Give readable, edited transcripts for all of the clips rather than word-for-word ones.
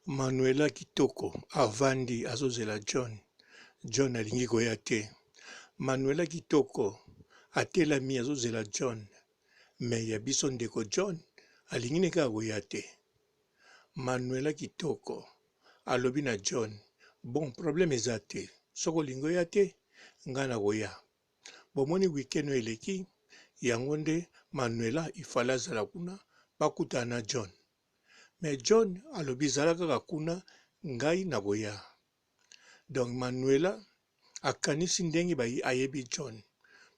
Manuela-Kitoko avandi azozela John. John alingi koya te. Manuela-Kitoko atelami azozela John. Me ya biso ndeko John alingi ne kaka koya te. Manuela-Kitoko alobi na John, bon problème eza te. Soko olingi oya te, nga na koya. Bomoni weekend oyo eleki, yango nde Manuela ifala azala kuna bakutana na John. Mais John alobi zala kaka kuna ngai na koya. Donc Manuela akanisi ndenge ayebi John.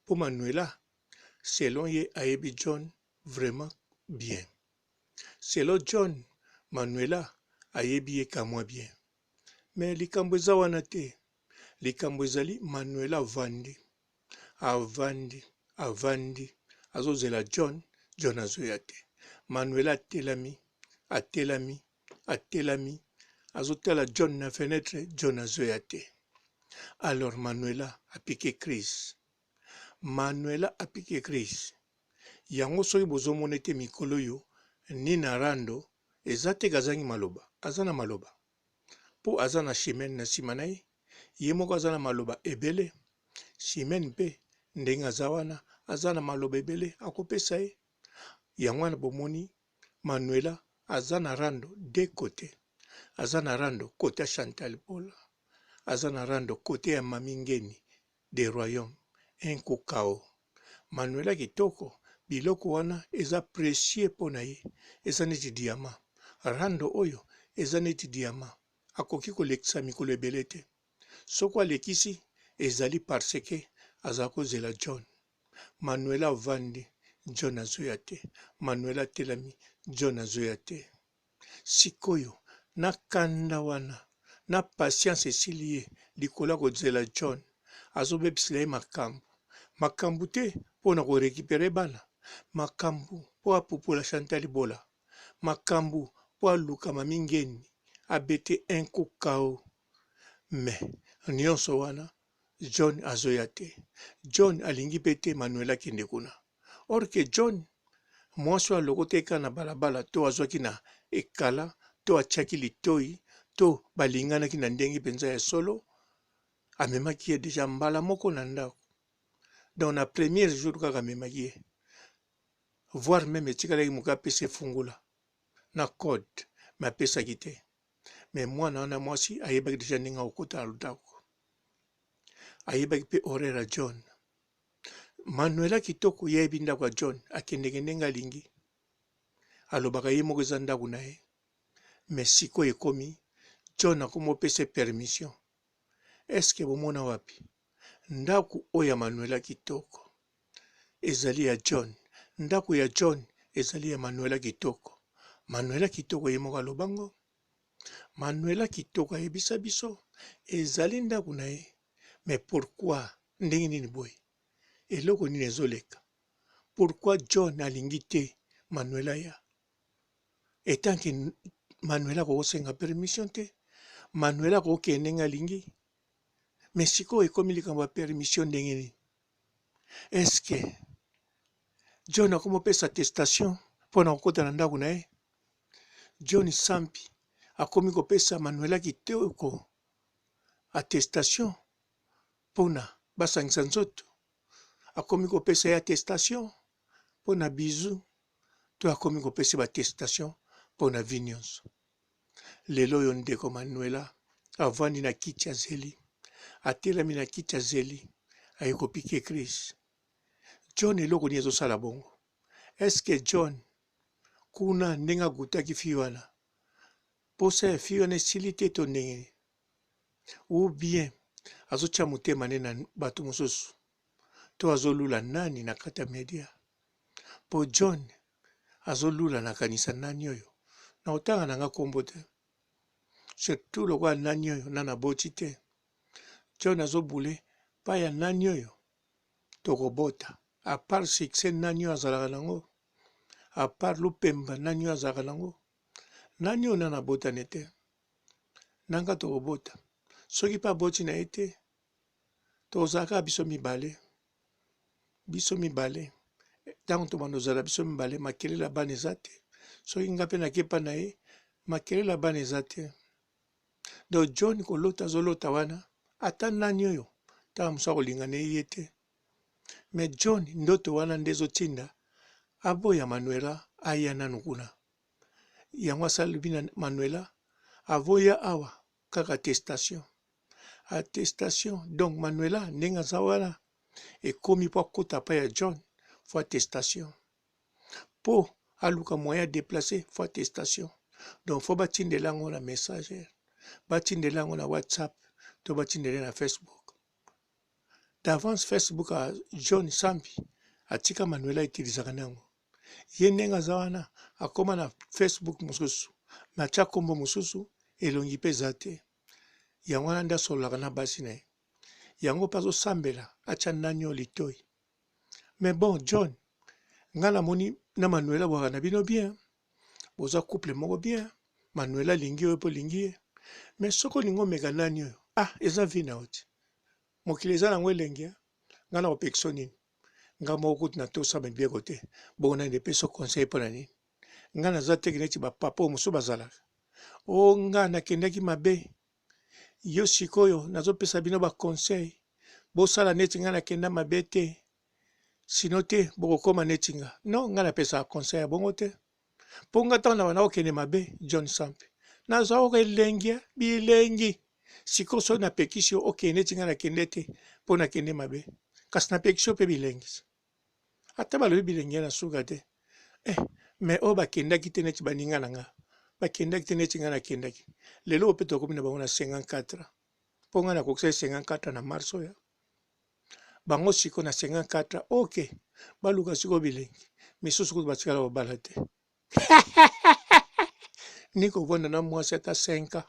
Po Manuela, selon ye ayebi John vraiment bien. Selon John, Manuela ayebi ye kamwa bien. Mais likambo eza wana te. Likambo ezali Manuela avandi. Azozela John, John azoya te. Manuela atelami. Azotala John na fenêtre, John azoya te. Alors Manuela a piqué crise. Yango soki bozomona ete mikolo yo ni na rando eza te kazangi maloba. Aza na maloba. Po aza na chimene na nsima na ye. Ye moko aza na maloba ebele. Chimene mpe ndenge aza wana aza na maloba ebele akopesa ye. Yango wana bomoni Manuela aza na rando de kote. Aza na rando kote ya Chantal Pola. Aza na rando kote ya Mami Ngeni de Royaume. Nkokao. Manuela-Kitoko biloko wana eza précieux po na ye. Eza neti diama. Rando oyo eza neti diama. Akoki kolekisa mikolo ebele te. Soko alekisi ezali parce que aza kozela John. Manuela avandi, John azoya te. Manuela telami, John azoya te. Sikoyo na kanda wana na patience esili ye likolo kozela John. Azobebisela ye makambu te mpo na korekipere bana. Makambu mpo apupola Chantal Bola. Makambu mpo aluka Mami Ngeni abete nkokao. Me nyonso wana John azoya te. John alingi pete Manuela kende kuna. Or que John mwasi alokota eka na balabala to azwaki na ekala to atiaki litoi to balinganaki na ndenge penza ya solo amemaki ye deja mbala moko na ndako. Dans na premier jour kaka amemaki ye. Voire même etikala muka pese fungula na code ma pesaki te. Mais mwana wana mwasi ayebaki deja ndenge akokota ndako. Ayebaki pe horaire ya John. Manuela-Kitoko yebi ndako ya John akendeke ndenge alingi. Alobaka ye moko eza ndako na ye. Mais sikoyo ekomi John akomopesa permission. Est-ce que bomona wapi? Ndako oyo ya Manuela-Kitoko ezali ya John. Ndako ya John ezali ya Manuela-Kitoko. Manuela-Kitoko ye moko alobango. Manuela-Kitoko ayebisa biso ezali ndako na ye. Mais pourquoi ndenge nini boye? Eloko nini ezoleka? Pourquoi John alingi te Manuela ya? Etant que Manuela kosenga permission te. Manuela kokende ndenge alingi. Mais sikoyo ekomi likambo ya permission ndenge nini? Est-ce que John akomopesa attestation mpo na kokota na ndako na ye? John-Sambi akomi kopesa Manuela-Kitoko attestation mpo na basangisa nzoto. Akomi kopesa ye attestation mpo na bizu to akomi kopesa ba attestation mpo na vi nyonso. Lelo oyo ndeko Manuela avandi na kiti ya zeli. Atelami na kiti ya zeli aye kopike crise. John eloko ni ezosala bongo. Est-ce que John kuna ndenge agutaki fi wana posa ya fi wana esili te to ndenge? Ou bien azotya motema nde na bato mosusu to azolula nani na kati ya media? Po John azolula na kanisa nani oyo? Na otanga nanga kombo te. Surtout lokola nani oyo nana boti te. John azobule pa ya nani oyo tokobota. A part succès nani oyo azalaka nango. A part lupemba nani oyo azalaka nango. Nani oyo nana bota nete. Nanga tokobota. Soki pa boti na ete. Tozaka biso mibale. Biso mibale. Tango tomando zala biso mibale makelela bana eza te. Soki nga pe nakepa na ye makelela bana eza te. Donc John kolota zolota wana ata nani oyo ta musa kolingana ye te. Mais John ndoto wana ndezotinda aboya Manuela aya nanu kuna. Yango asali bina Manuela avoya awa kaka attestation. Attestation. Donc Manuela ndenge aza wana ekomi po akota pa ya John fo attestation. Po aluka moyen déplacer fo attestation. Donc faut batindela yango na message. Batindela yango na WhatsApp to batindela na Facebook. D'avance Facebook a John-Sambi atika Manuela itilizaka nango. Ye ndenge aza wana akoma na Facebook mosusu matia kombo mosusu elongi mpe eza te. Yango wana nde asololaka na basi na ye. Yango mpe azosambela atia nani oyo litoi. Mais bon John nga namoni na Manuela bwaka na bino bien. Boza couple moko bien. Manuela lingi oyo po lingi ye. Mais soko lingo meka nani oyo. Eza vina oti. Mokili eza nango elengi nga na opekso nini. Nga moko kuti na to saba bieko te. Bongo na ndepeso conseil po na nini. Nga naza teki neti bapapa mosusu bazalaka. Nga nakendaki mabe. Yo sikoyo nazopesa bino ba conseil. Bosala neti nga nakenda mabe te. Sino te bokokoma neti nga. Non, nga napesa conseil ya bongo te. Po nga tanga na wana okende mabe John-Sambi. Naza oka elengi bilengi. Siko so na pekisio okende neti nga nakende te. Po nakende mabe. Kasi na pekisio pe bilengi. Ata balobi bilengi na suka te. Mais o bakendaki te neti baninga na nga. Bakendaki te neti nga nakendaki. Lelo ope tokomi na bango na 54. Po nga na kokisa 54 na mars oya. Bango siko na 54. Ok. Baluka siko bilengi. Misusu kutu batikala babala te. Niko vonda na mwasi ata 5.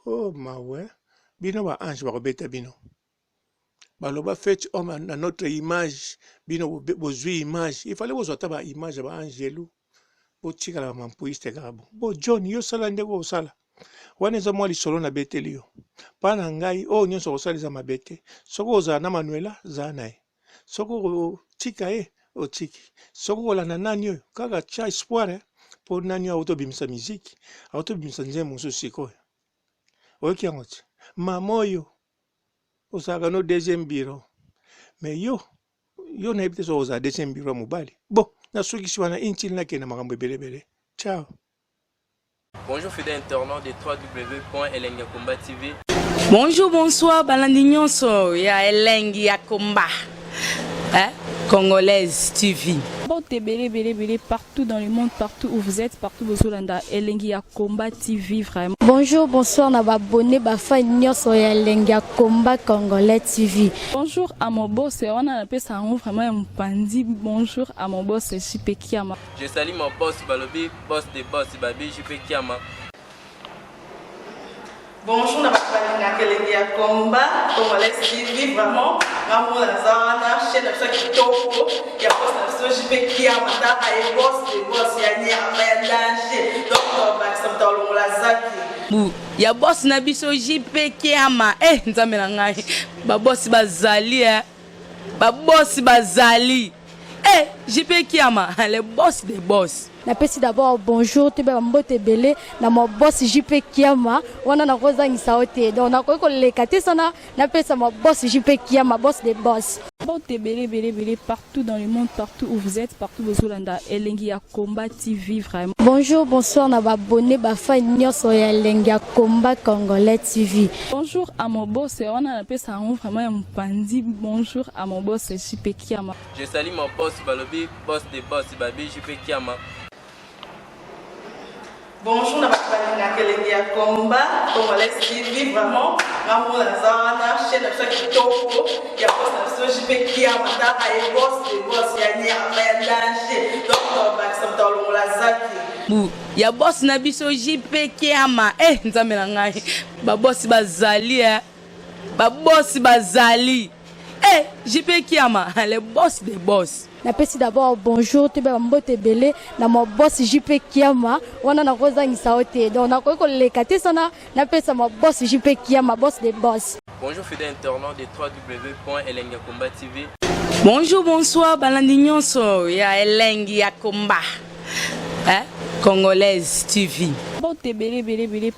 Oh mawe. Bino ba ange bakobeta bino. Baloba fait homme na notre image. Bino bozwi image. Il fallait bozwa ta ba image ba angelu. Botikala ba Mampouya kabo. Bo John yo sala ndeko osala. Wana eza mwa lisolo na beteli yo. Pana ngai nyonso kosaliza mabete. Soko oza na Manuela za na ye. Soko tika ye otiki. Soko kolanda nani oyo kaka tia espoir po nani autobimisa muziki. Autobimisa nzembo mosusu sikoyo. Oyoki yango ti. Mama oyo osaka no deuxième bureau. Mais yo na ebite so oza deuxième bureau mobali. Bon, na sukisi wana intili na kena makambo ebelebele. Ciao. Bonjour fidèles internautes de www.elengiakomba TV. Bonjour, bonsoir, balandi nyonso ya Elengi ya Komba. Congolaise TV. Belé partout dans le monde, partout où vous êtes, partout où vous êtes, Elengi ya Komba TV vraiment. Bonjour, bonsoir, na abonné bafa nyonso ya Elengi ya Komba Congolais TV. Bonjour à mon boss, on a appelé ça vraiment un pandi. Bonjour à mon boss, A-Piquet-Kanda. Je salue mon boss Balobi, boss des boss Babi, A-Piquet-Kanda. Bonjour, na Elengi ya Komba Congolais TV vraiment. Maman Lazana, chaîne A-Piquet-Koko, ya boss na A-Piquet-Kanda, ta ay boss des boss ya nyama ya danger. Donc ba samta longola zaki. Ya boss na biso A-Piquet-Kanda. Nzambe na ngai. Ba boss bazali Ba boss bazali. A-Piquet-Kanda, les boss des boss. Napesi d'abord bonjour te ba mbote belé na mo boss A-Piquet-Kanda wana na kozangisa ote donc na ko lekate sana napesa mo boss A-Piquet-Kanda boss des boss. Belé partout dans le monde, partout où vous êtes, partout où vous êtes, Elengi ya Komba TV vraiment. Bonjour, bonsoir, na abonné bafa nyonso ya Elengi ya Komba Congolais TV. Bonjour à mon boss, on a appelé ça vraiment un pandi. Bonjour à mon boss, A-Piquet-Kanda. Je salue mon boss Balobi, boss des boss Babi, A-Piquet-Kanda. Bonjour, na Elengi ya Komba Congolais TV vraiment. Maman Lazana, chaîne A-Piquet-Koko, ya boss na A-Piquet-Kanda, ta ay boss des boss ya nyama ya danger. Donc ba samta longola zaki. Ya boss na biso A-Piquet-Kanda. Nzambe na ngai. Ba boss bazali Ba boss bazali. A-Piquet-Kanda, les boss des boss. Napesi d'abord bonjour te ba mbote belé na mo boss A-Piquet-Kanda wana na kozangisa ote donc na ko lekate sana napesa mo boss A-Piquet-Kanda boss des boss. Bonjour fidèles internautes de www.elengiakomba TV. Bonjour, bonsoir, balandi nyonso ya Elengi ya Komba. Congolaise TV.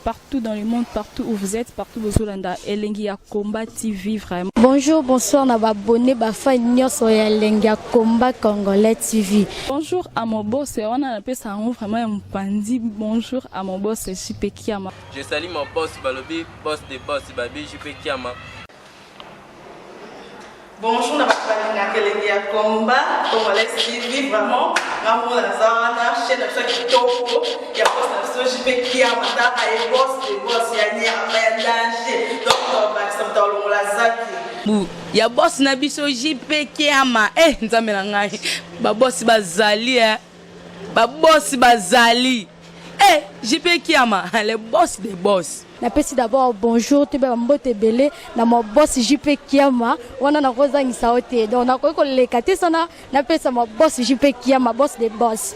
Partout dans le monde, partout où vous êtes, partout où vous êtes, Elengi ya Komba TV vraiment. Bonjour, bonsoir, na abonné bafa nyonso ya Elengi ya Komba Congolais TV. Bonjour à mon boss, on a appelé ça vraiment un pandi. Bonjour à mon boss, A-Piquet-Kanda. Je salue mon boss Balobi, boss des boss Babi A-Piquet-Kanda. Bonjour, na Elengi ya Komba Congolais TV vraiment. Ngamu na zana chaîne na Kitoko ya boss na A-Piquet-Kanda ta ay boss de boss ya nyama ya danger. Donc ba samtalo la zaki. Ya boss na biso A-Piquet-Kanda. Nzambe na ngai. Ba boss bazali ba boss bazali. A-Piquet-Kanda, le boss des boss. Napesi d'abord bonjour te ba mbote belé na mo boss A-Piquet-Kanda wana na kozangisa ote donc na ko lekate sana napesa mo boss A-Piquet-Kanda boss des boss.